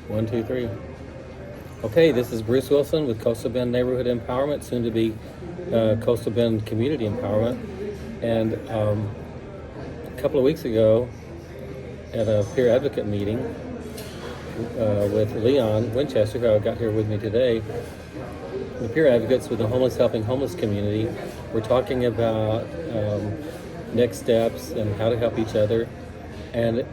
One, two, three. Okay, this is Bruce Wilson with Coastal Bend Neighborhood Empowerment, soon to be Coastal Bend Community Empowerment. And a couple of weeks ago at a peer advocate meeting with Leon Winchester, who got here with me today, the peer advocates with the Homeless Helping Homeless community, we're talking about next steps and how to help each other. And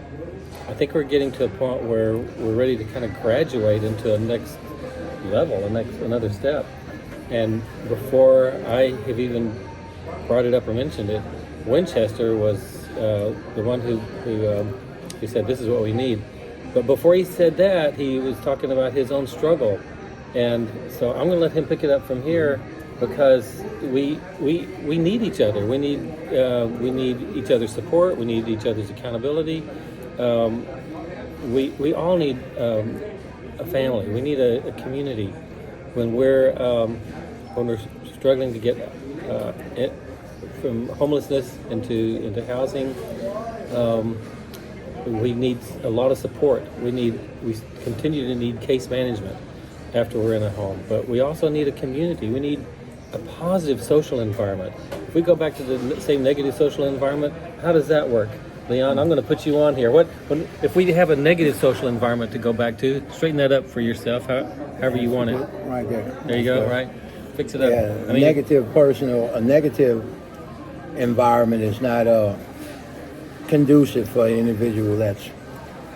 I think we're getting to a point where we're ready to kind of graduate into a next level, another step. And before I have even brought it up or mentioned it, Winchester was the one who said this is what we need. But before he said that, he was talking about his own struggle. And so I'm going to let him pick it up from here, because we need each other. We need each other's support. We need each other's accountability. We all need a family. We need a community. When we're struggling to get from homelessness into housing, we need a lot of support. We continue to need case management after we're in a home, but we also need a community. We need a positive social environment. If we go back to the same negative social environment, how does that work? Leon, I'm going to put you on here. If we have a negative social environment to go back to, straighten that up for yourself, however you want it. Right there. There you go, right? Fix it up. Yeah, a negative environment is not conducive for an individual that's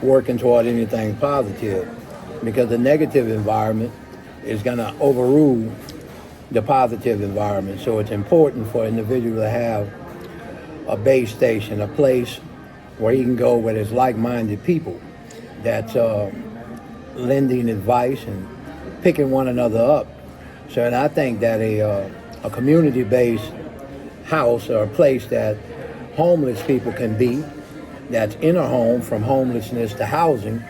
working toward anything positive, because the negative environment is going to overrule the positive environment. So it's important for an individual to have a base station, a place where he can go where there's like-minded people that's lending advice and picking one another up. So, and I think that a community-based house or a place that homeless people can be, that's in a home from homelessness to housing,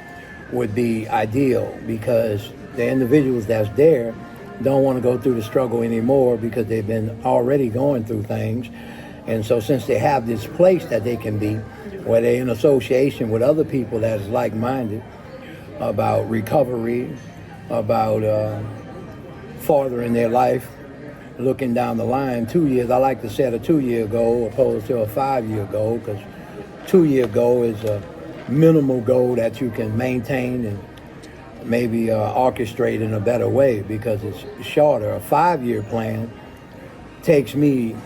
would be ideal, because the individuals that's there don't want to go through the struggle anymore, because they've been already going through things. And so since they have this place that they can be, where they're in association with other people that's like-minded about recovery, about furthering their life, looking down the line, 2 years, I like to set a 2-year goal opposed to a 5-year goal, because 2-year goal is a minimal goal that you can maintain and maybe orchestrate in a better way, because it's shorter. A 5-year plan takes me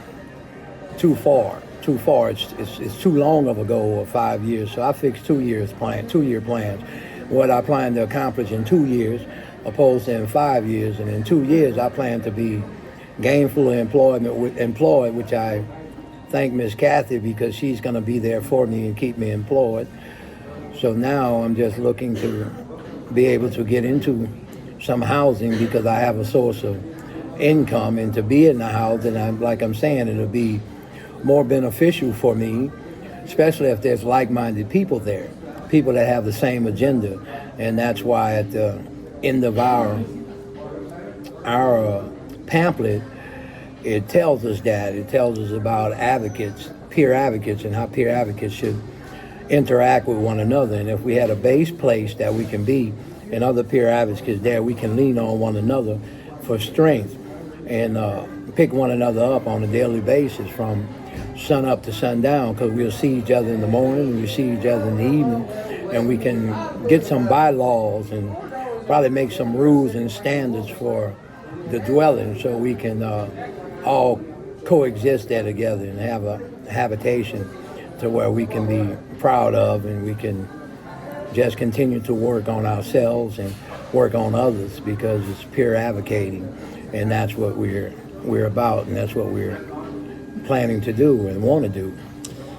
too far. It's too long of a goal of 5 years. So I fixed 2-year plans. What I plan to accomplish in 2 years, opposed to in 5 years. And in 2 years, I plan to be gainfully employed, which I thank Miss Kathy, because she's going to be there for me and keep me employed. So now I'm just looking to be able to get into some housing, because I have a source of income, and to be in the house, and like I'm saying, it'll be more beneficial for me, especially if there's like-minded people there, people that have the same agenda. And that's why at the end of our pamphlet, it tells us about advocates, peer advocates, and how peer advocates should interact with one another. And if we had a base place that we can be, and other peer advocates there, we can lean on one another for strength and pick one another up on a daily basis from sun up to sundown, because we'll see each other in the morning and we'll see each other in the evening, and we can get some bylaws and probably make some rules and standards for the dwelling, so we can all coexist there together and have a habitation to where we can be proud of, and we can just continue to work on ourselves and work on others, because it's peer advocating, and that's what we're about, and that's what we're planning to do and want to do.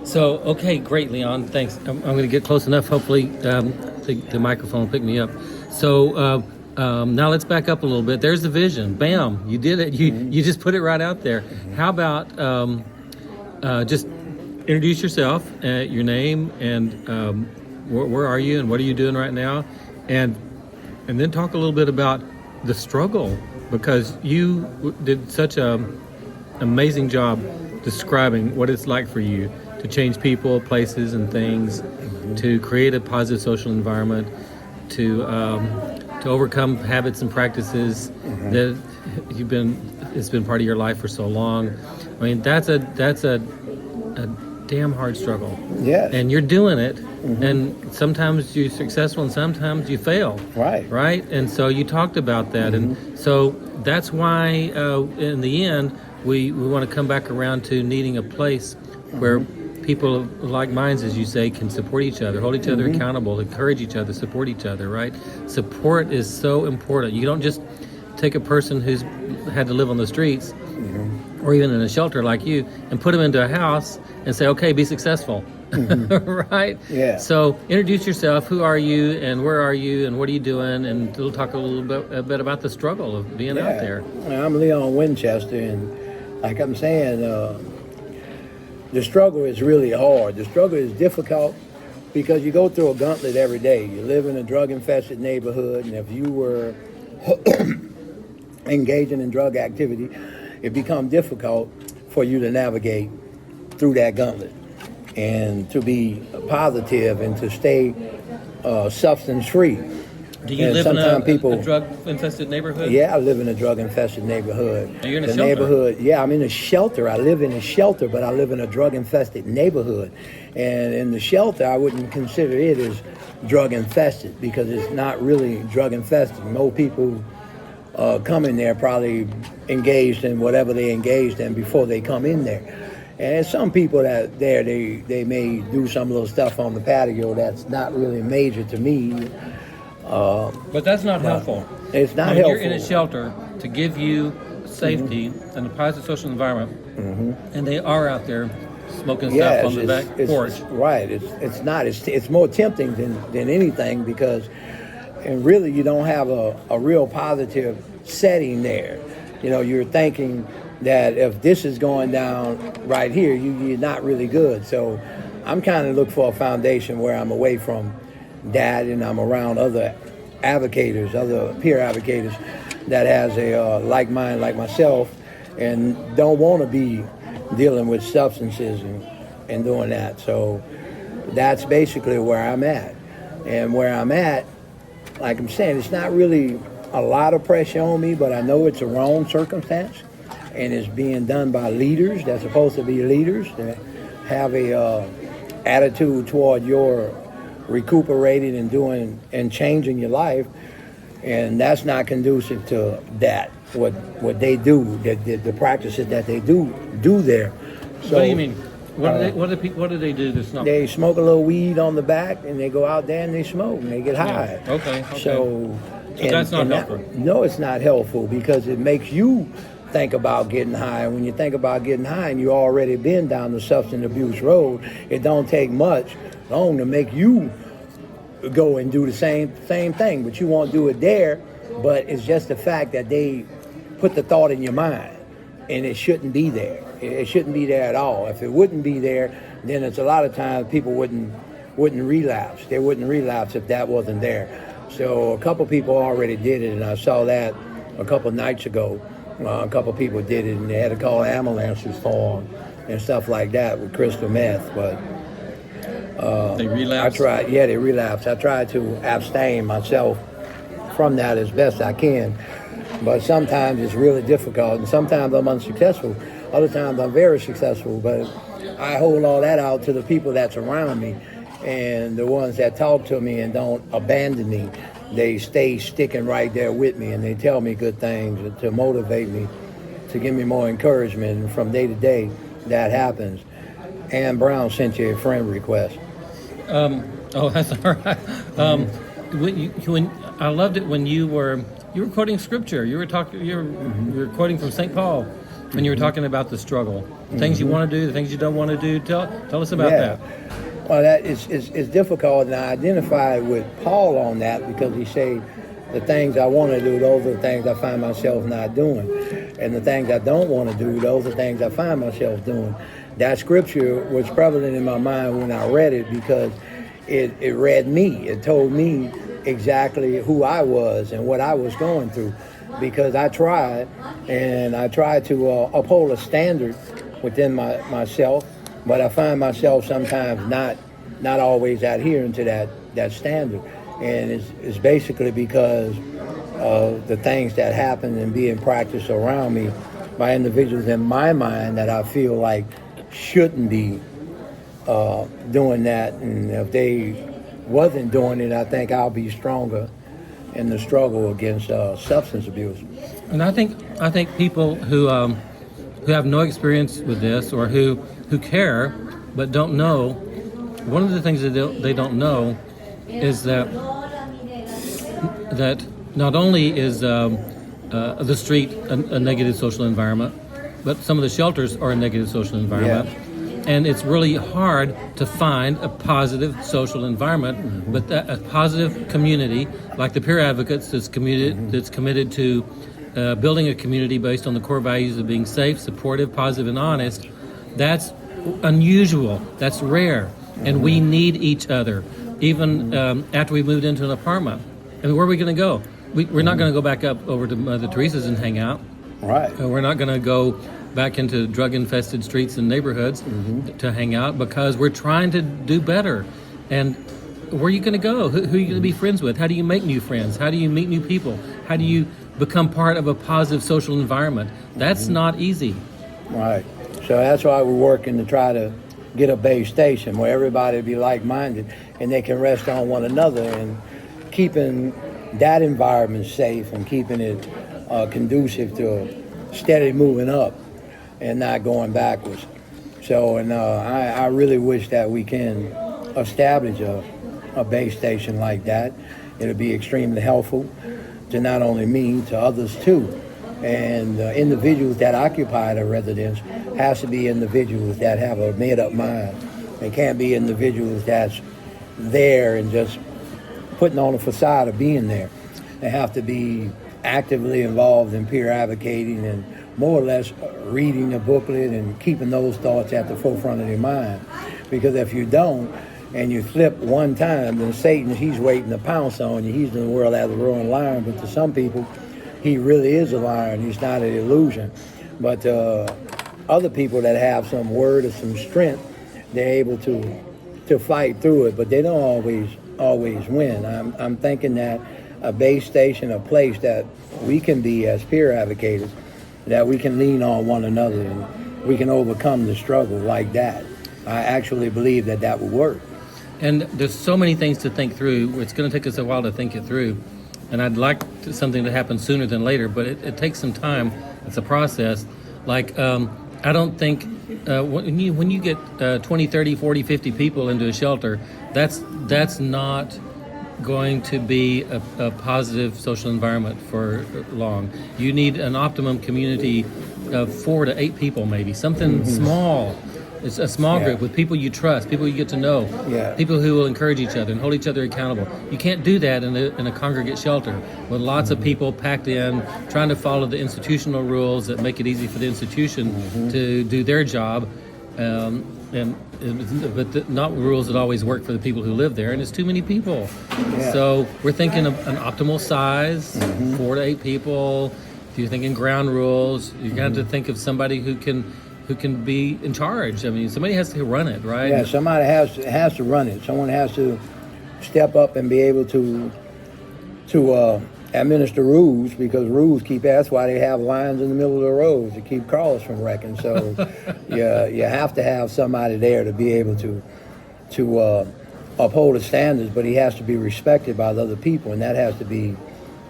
So, okay, great, Leon. Thanks. I'm going to get close enough. Hopefully, the microphone will pick me up. So now let's back up a little bit. There's the vision. Bam! You did it. You just put it right out there. How about just introduce yourself, your name, and where are you, and what are you doing right now, and then talk a little bit about the struggle, because you did such an amazing job describing what it's like for you to change people, places, and things, to create a positive social environment, to overcome habits and practices that it's been part of your life for so long. I mean, that's a damn hard struggle. Yes. And you're doing it, and sometimes you're successful and sometimes you fail. Right? And so you talked about that, and so that's why in the end we want to come back around to needing a place where people of like minds, as you say, can support each other, hold each other accountable, encourage each other, support each other, right? Support is so important. You don't just take a person who's had to live on the streets or even in a shelter like you and put them into a house and say, okay, be successful, right? Yeah. So introduce yourself. Who are you and where are you and what are you doing? And we'll talk a bit about the struggle of being out there. I'm Leon Winchester, and like I'm saying, the struggle is really hard. The struggle is difficult because you go through a gauntlet every day. You live in a drug-infested neighborhood, and if you were engaging in drug activity, it becomes difficult for you to navigate through that gauntlet and to be positive and to stay substance-free. Do you live in a drug-infested neighborhood? Yeah, I live in a drug-infested neighborhood. Are you in a the shelter? Neighborhood, yeah, I'm in a shelter. I live in a shelter, but I live in a drug-infested neighborhood. And in the shelter, I wouldn't consider it as drug-infested because it's not really drug-infested. Most people come in there probably engaged in whatever they engaged in before they come in there. And some people that there, they may do some little stuff on the patio that's not really major to me. But that's not helpful. It's not when helpful. You're in a shelter to give you safety and a positive social environment, and they are out there smoking stuff on the back porch. Right. It's not. It's more tempting than anything because, and really, you don't have a real positive setting there. You know, you're thinking that if this is going down right here, you're not really good. So I'm kind of looking for a foundation where I'm away from that and I'm around other advocators, other peer advocators that has a like mind like myself and don't want to be dealing with substances and doing that. So that's basically where I'm at. And where I'm at, like I'm saying, it's not really a lot of pressure on me, but I know it's a wrong circumstance and it's being done by leaders that's supposed to be leaders that have a attitude toward your recuperating and doing and changing your life, and that's not conducive to that. What they do, the practices that they do there. So, what do you mean? What do they do that's not? They smoke a little weed on the back, and they go out there and they smoke and they get high. Yeah. Okay. So that's not helpful. No, it's not helpful because it makes you think about getting high. And when you think about getting high and you already been down the substance abuse road, it don't take much long to make you go and do the same thing. But you won't do it there. But it's just the fact that they put the thought in your mind, and it shouldn't be there. It shouldn't be there at all. If it wouldn't be there, then it's a lot of times people wouldn't relapse. They wouldn't relapse if that wasn't there. So a couple people already did it, and I saw that a couple nights ago. A couple people did it, and they had to call ambulances for them and stuff like that with crystal meth. But they relapsed? They relapsed. I tried to abstain myself from that as best I can. But sometimes it's really difficult, and sometimes I'm unsuccessful. Other times I'm very successful, but I hold all that out to the people that's around me and the ones that talk to me and don't abandon me. They stay sticking right there with me, and they tell me good things to motivate me, to give me more encouragement. And from day to day, that happens. Ann Brown sent you a friend request. Oh, that's all right. When I loved it when you were quoting scripture. You were quoting from St. Paul when you were talking about the struggle, the things you want to do, the things you don't want to do. Tell us about that. Well, that is difficult, and I identified with Paul on that because he said the things I want to do, those are the things I find myself not doing, and the things I don't want to do, those are things I find myself doing. That scripture was prevalent in my mind when I read it because it read me. It told me exactly who I was and what I was going through, because I tried to uphold a standard within myself, but I find myself sometimes not always adhering to that standard. and it's basically because of the things that happen and being practiced around me by individuals in my mind that I feel like shouldn't be doing that, and if they wasn't doing it, I think I'll be stronger in the struggle against substance abuse. And I think people who have no experience with this, or who care but don't know, one of the things that they don't know is that not only is the street a negative social environment, but some of the shelters are a negative social environment. Yes. And it's really hard to find a positive social environment, but a positive community like the peer advocates that's committed to building a community based on the core values of being safe, supportive, positive, and honest. That's unusual. That's rare, and we need each other. Even after we moved into an apartment, I mean, where are we going to go? We're not going to go back up over to Mother Teresa's and hang out. Right. We're not going to go back into drug-infested streets and neighborhoods to hang out, because we're trying to do better. And where are you going to go? Who are you going to be friends with? How do you make new friends? How do you meet new people? How do you become part of a positive social environment? That's not easy. Right. So that's why we're working to try to get a base station where everybody be like-minded and they can rest on one another, and keeping that environment safe and keeping it conducive to steady moving up and not going backwards. So, and I really wish that we can establish a base station like that. It'll be extremely helpful to not only me, to others too. And individuals that occupy the residence has to be individuals that have a made-up mind. They can't be individuals that's there and just putting on a facade of being there. They have to be actively involved in peer advocating and more or less reading a booklet and keeping those thoughts at the forefront of their mind. Because if you don't, and you flip one time, then Satan, he's waiting to pounce on you. He's in the world as a roaring lion, but to some people, he really is a lion. He's not an illusion. But other people that have some word or some strength, they're able to fight through it, but they don't always win. I'm thinking that a base station, a place that we can be as peer advocates, that we can lean on one another and we can overcome the struggle like that. I actually believe that would work. And there's so many things to think through. It's going to take us a while to think it through. And I'd like something to happen sooner than later, but it takes some time. It's a process. Like, I don't think when you get 20, 30, 40, 50 people into a shelter, that's not going to be a positive social environment for long. You need an optimum community of 4 to 8 people, maybe, something small. It's a small group with people you trust, people you get to know, people who will encourage each other and hold each other accountable. You can't do that in a congregate shelter with lots of people packed in, trying to follow the institutional rules that make it easy for the institution to do their job, but not rules that always work for the people who live there, and it's too many people. So we're thinking of an optimal size, 4 to 8 people. If you're thinking ground rules, you got to think of somebody who can be in charge. I mean, somebody has to run it, right? Yeah, somebody has to run it. Someone has to step up and be able to administer rules, because rules that's why they have lines in the middle of the roads to keep cars from wrecking. So you have to have somebody there to be able to uphold the standards, but he has to be respected by the other people, and that has to be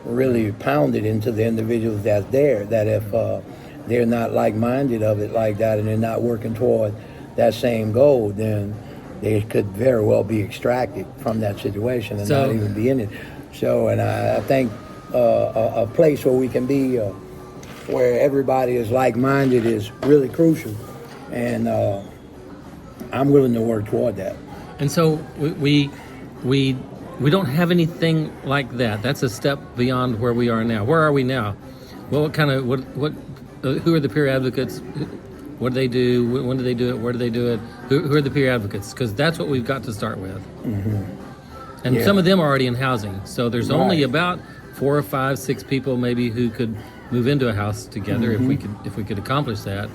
really pounded into the individuals that's there, that if they're not like-minded of it like that and they're not working toward that same goal, then they could very well be extracted from that situation and not even be in it. So, and I think a place where we can be where everybody is like-minded is really crucial, and I'm willing to work toward that. And so we don't have anything like that. That's a step beyond where we are now. Where are we now? Well, who are the peer advocates? What do they do? When do they do it? Where do they do it? Who are the peer advocates? Because that's what we've got to start with. And some of them are already in housing. So there's only about 4 or 5, 6 people maybe who could move into a house together if we could accomplish that.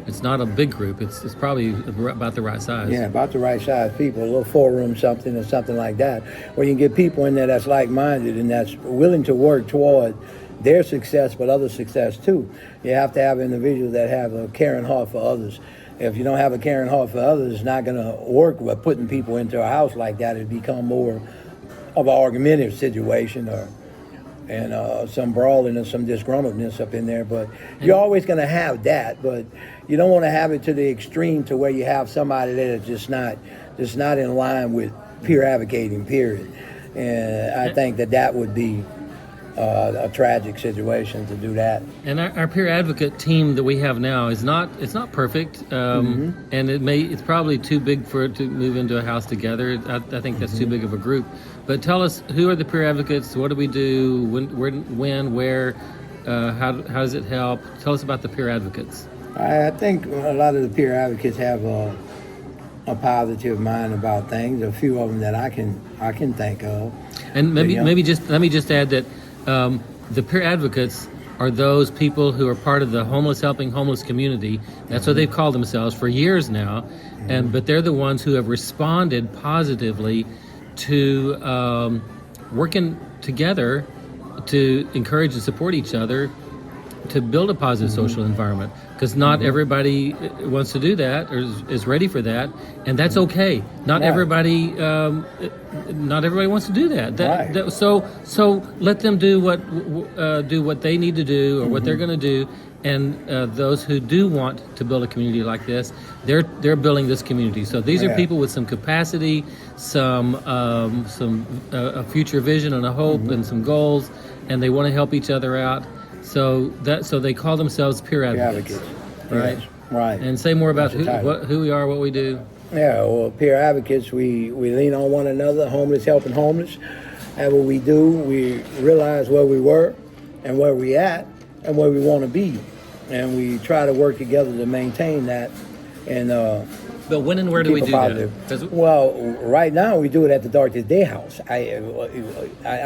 It's not a big group. It's probably about the right size. Yeah, about the right size people, a little 4-room something or something like that, where you can get people in there that's like-minded and that's willing to work toward their success, but other success too. You have to have individuals that have a caring heart for others. If you don't have a caring heart for others, it's not going to work with putting people into a house like that. It become more of an argumentative situation, and some brawling and some disgruntledness up in there. But you're always going to have that, but you don't want to have it to the extreme to where you have somebody that is just not in line with peer advocating, period. And I think that would be a tragic situation to do that. And our peer advocate team that we have now it's not perfect, and it's probably too big for it to move into a house together. I think that's too big of a group. But tell us, who are the peer advocates? What do we do? When, where? How does it help? Tell us about the peer advocates. I think a lot of the peer advocates have a positive mind about things. A few of them that I can think of. And let me just add that the peer advocates are those people who are part of the helping homeless community. That's what they've called themselves for years now, but they're the ones who have responded positively to working together to encourage and support each other to build a positive social environment, because not everybody wants to do that or is ready for that, and that's okay. Not everybody wants to do that. So let them do what they need to do or what they're going to do. And those who do want to build a community like this, they're building this community. So these are people with some capacity, some a future vision and a hope and some goals, and they want to help each other out. So they call themselves peer advocates. Right? Yes, right. And say more about who we are, what we do. Yeah, well, peer advocates, we lean on one another, homeless helping homeless. And what we do, we realize where we were and where we at and where we want to be. And we try to work together to maintain that. And but when and where do we do that? Well, right now we do it at the Dorothy Day House. I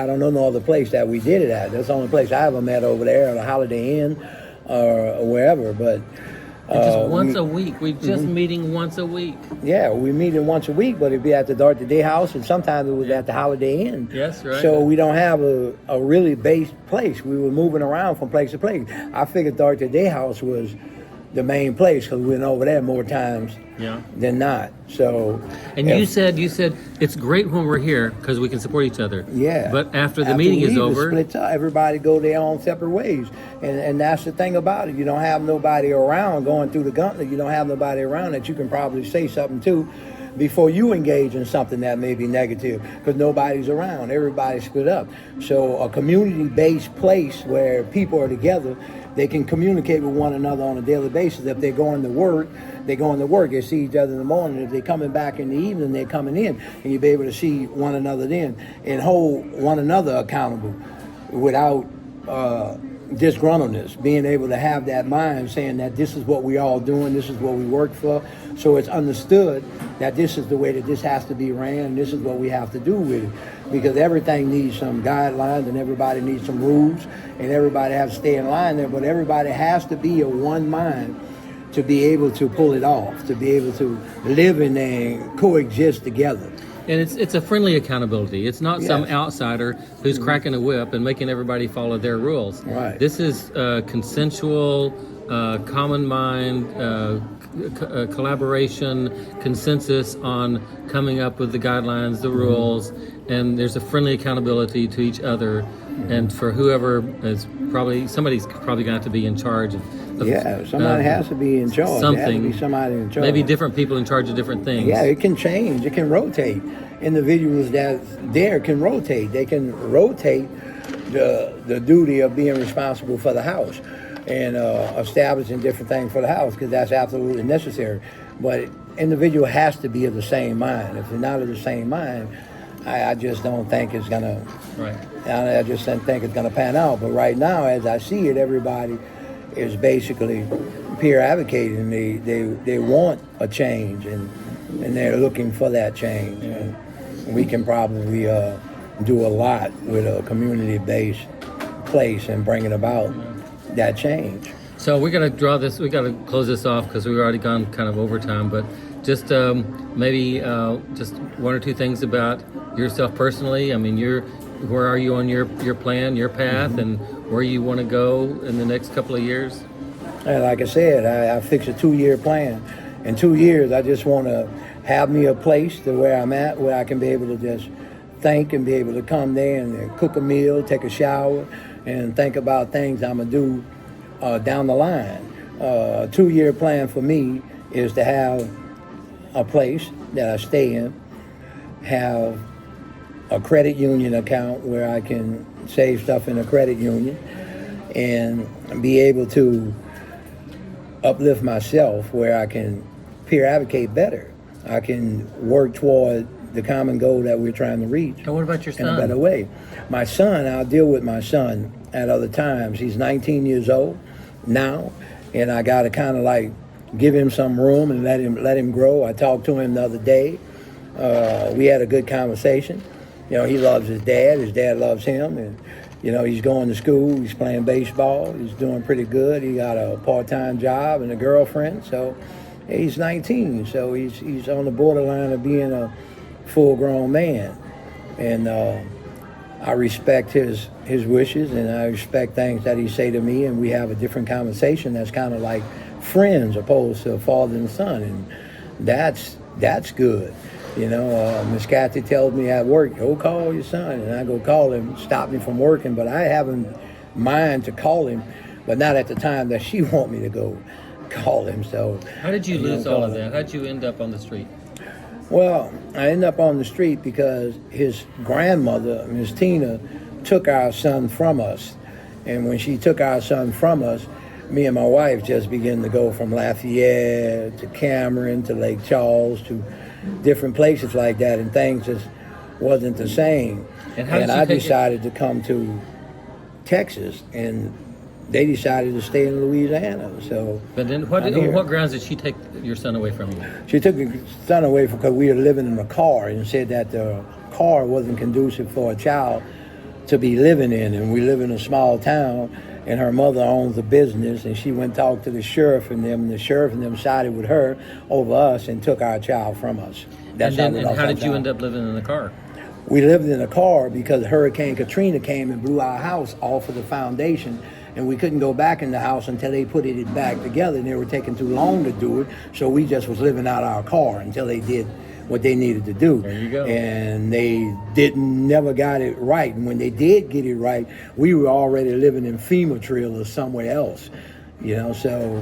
don't know no other place that we did it at. That's the only place I ever met over there, at a Holiday Inn or wherever. But just once a week. We're just meeting once a week. Yeah, we meet once a week, but it'd be at the Dorothy Day House, and sometimes it was at the Holiday Inn. Yes, right. So we don't have a really based place. We were moving around from place to place. I figured Dorothy Day House was the main place because we went over there more times than not. So, and you said it's great when we're here because we can support each other. Yeah. But after the meeting is over, split up, everybody go their own separate ways, and that's the thing about it. You don't have nobody around going through the gauntlet. You don't have nobody around that you can probably say something to before you engage in something that may be negative, because nobody's around. Everybody's split up. So a community-based place where people are together, they can communicate with one another on a daily basis. If they're going to work, they go into work. They see each other in the morning. If they're coming back in the evening, they're coming in. And you'll be able to see one another then and hold one another accountable without disgruntledness, being able to have that mind saying that this is what we all doing, this is what we work for. So it's understood that this is the way that this has to be ran, and this is what we have to do with it. Because everything needs some guidelines and everybody needs some rules, and everybody has to stay in line there, but everybody has to be of one mind to be able to pull it off, to be able to live in and coexist together. And it's a friendly accountability. It's not some outsider who's cracking a whip and making everybody follow their rules. Right. This is consensual, common mind, collaboration, consensus on coming up with the guidelines, the rules, and there's a friendly accountability to each other. And for whoever is somebody's probably going to have to be in charge of somebody has to be in charge. Something. There has to be somebody in charge. Maybe different people in charge of different things. Yeah, it can change. It can rotate. Individuals that there can rotate. They can rotate the duty of being responsible for the house and establishing different things for the house, because that's absolutely necessary. But individual has to be of the same mind. If they're not of the same mind, I just don't think it's gonna. Right. I just don't think it's gonna pan out. But right now, as I see it, everybody is basically peer advocating. They want a change, and they're looking for that change. And we can probably do a lot with a community-based place and bringing about that change. So we got to we got to close this off because we've already gone kind of overtime, but just maybe just one or two things about yourself personally. I mean, where are you on your plan, your path, and where you want to go in the next couple of years? And like I said, I fixed a 2-year plan. In 2 years, I just want to have me a place to where I'm at, where I can be able to just think and be able to come there and cook a meal, take a shower, and think about things I'm going to do down the line. A 2-year plan for me is to have a place that I stay in, have a credit union account where I can save stuff in a credit union, and be able to uplift myself where I can peer advocate better. I can work toward the common goal that we're trying to reach. And what about your son? In a better way. My son, I'll deal with my son at other times. He's 19 years old now, and I got to kind of like give him some room and let him grow. I talked to him the other day. We had a good conversation. You know, he loves his dad loves him, and you know, he's going to school, he's playing baseball, he's doing pretty good. He got a part-time job and a girlfriend, so he's 19, so he's on the borderline of being a full-grown man. And I respect his wishes, and I respect things that he say to me, and we have a different conversation that's kind of like friends opposed to father and son, and that's good. You know, Miss Kathy tells me at work, go call your son, and I go call him, stop me from working, but I haven't mind to call him, but not at the time that she want me to go call him. So how did you lose all of that? How did you end up on the street? Well, I ended up on the street because his grandmother, Miss Tina, took our son from us. And when she took our son from us, me and my wife just began to go from Lafayette to Cameron to Lake Charles to different places like that, and things just wasn't the same. And I decided to come to Texas, and they decided to stay in Louisiana. So, but then, on what grounds did she take your son away from you? She took the son away because we were living in a car, and said that the car wasn't conducive for a child to be living in, and we live in a small town. And her mother owns a business, and she went and talked to the sheriff and them, and the sheriff and them sided with her over us and took our child from us. That's and how did you end up living in the car? We lived in a car because Hurricane Katrina came and blew our house off of the foundation, and we couldn't go back in the house until they put it back together, and they were taking too long to do it, so we just was living out our car until they did what they needed to do. There you go. And they never got it right. And when they did get it right, we were already living in FEMA trailers somewhere else, you know, so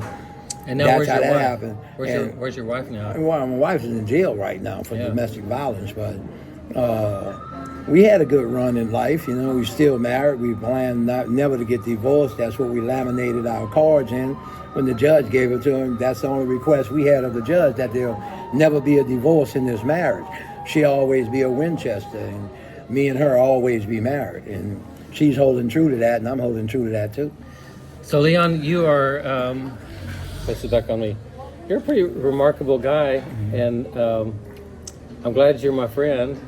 and now that's how that happened. Where's your wife now? Well, my wife is in jail right now for domestic violence, but we had a good run in life, you know. We're still married. We planned never to get divorced. That's what we laminated our cards in. When the judge gave it to him, that's the only request we had of the judge, that there'll never be a divorce in this marriage. She'll always be a Winchester, and me and her always be married. And she's holding true to that, and I'm holding true to that too. So Leon, you are, this is back on me. You're a pretty remarkable guy, and I'm glad you're my friend,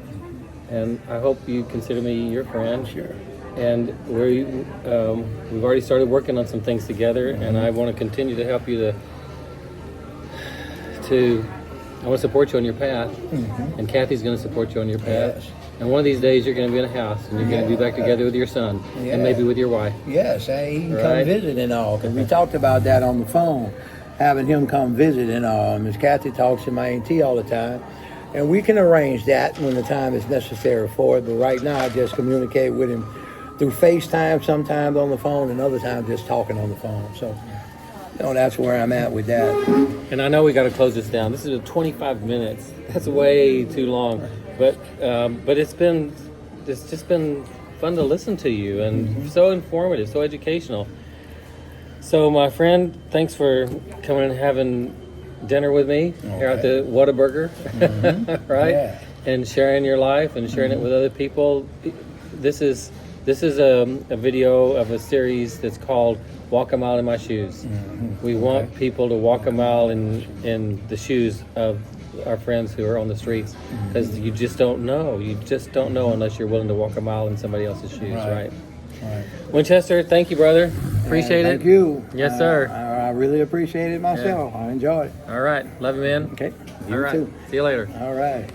and I hope you consider me your friend. Sure. And we've already started working on some things together, and I want to continue to help you I want to support you on your path, and Kathy's going to support you on your path. Yes. And one of these days you're going to be in a house, and you're going to be back together with your son, and maybe with your wife. Yes, he can come visit and all, because we talked about that on the phone, having him come visit and all. Miss Kathy talks to my auntie all the time, and we can arrange that when the time is necessary for it. But right now, I just communicate with him through FaceTime, sometimes on the phone, and other times just talking on the phone. So, you know, that's where I'm at with that. And I know we got to close this down. This is 25 minutes. That's way too long. But it's just been fun to listen to you, and so informative, so educational. So my friend, thanks for coming and having dinner with me here at the Whataburger, right? Yeah. And sharing your life and sharing it with other people. This is a video of a series that's called Walk a Mile in My Shoes. We want people to walk a mile in the shoes of our friends who are on the streets, because you just don't know. You just don't know unless you're willing to walk a mile in somebody else's shoes, right? Right. Winchester, thank you, brother. Appreciate it. Thank you. Yes, sir. I really appreciate it myself. I enjoyed it. All right. Love you, man. Okay. All You right. too. See you later. All right.